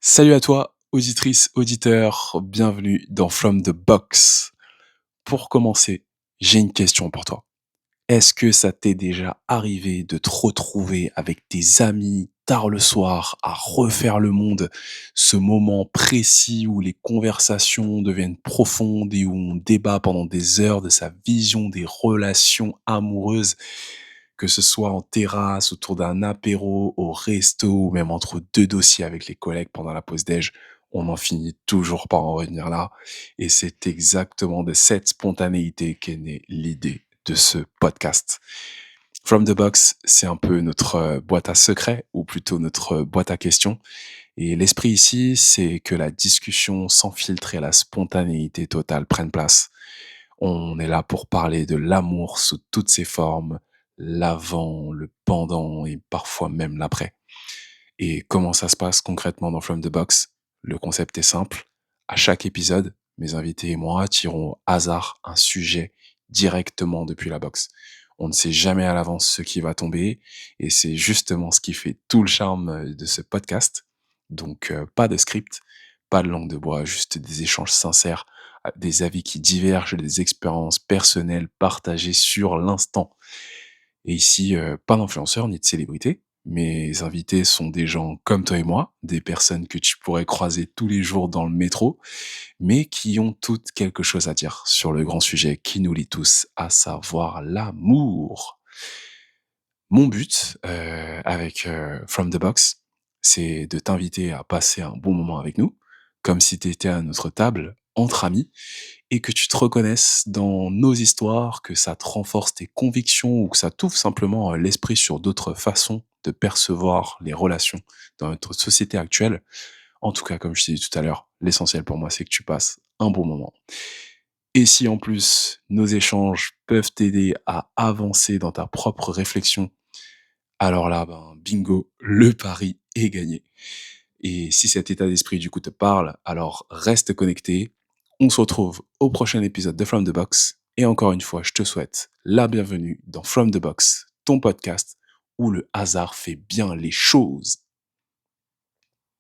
Salut à toi, auditrice, auditeur, bienvenue dans From the Box. Pour commencer, j'ai une question pour toi. Est-ce que ça t'est déjà arrivé de te retrouver avec tes amis tard le soir à refaire le monde, ce moment précis où les conversations deviennent profondes et où on débat pendant des heures de sa vision des relations amoureuses, que ce soit en terrasse, autour d'un apéro, au resto ou même entre deux dossiers avec les collègues pendant la pause déj, on en finit toujours par en revenir là. Et c'est exactement de cette spontanéité qu'est née l'idée de ce podcast. From the Box, c'est un peu notre boîte à secrets, ou plutôt notre boîte à questions. Et l'esprit ici, c'est que la discussion sans filtre et la spontanéité totale prennent place. On est là pour parler de l'amour sous toutes ses formes, l'avant, le pendant et parfois même l'après. Et comment ça se passe concrètement dans From the Box? Le concept est simple. À chaque épisode, mes invités et moi tirons au hasard un sujet directement depuis la box. On ne sait jamais à l'avance ce qui va tomber et c'est justement ce qui fait tout le charme de ce podcast. Donc pas de script, pas de langue de bois, juste des échanges sincères, des avis qui divergent, des expériences personnelles partagées sur l'instant. Et ici, pas d'influenceurs ni de célébrités. Mes invités sont des gens comme toi et moi, des personnes que tu pourrais croiser tous les jours dans le métro, mais qui ont toutes quelque chose à dire sur le grand sujet qui nous lie tous, à savoir l'amour. Mon but, avec, From the Box, c'est de t'inviter à passer un bon moment avec nous, comme si tu étais à notre table, entre amis, et que tu te reconnaisses dans nos histoires, que ça te renforce tes convictions ou que ça t'ouvre simplement, l'esprit sur d'autres façons de percevoir les relations dans notre société actuelle. En tout cas, comme je t'ai dit tout à l'heure, l'essentiel pour moi, c'est que tu passes un bon moment. Et si en plus, nos échanges peuvent t'aider à avancer dans ta propre réflexion, alors là, ben, bingo, le pari est gagné. Et si cet état d'esprit du coup te parle, alors reste connecté. On se retrouve au prochain épisode de From the Box. Et encore une fois, je te souhaite la bienvenue dans From the Box, ton podcast où le hasard fait bien les choses.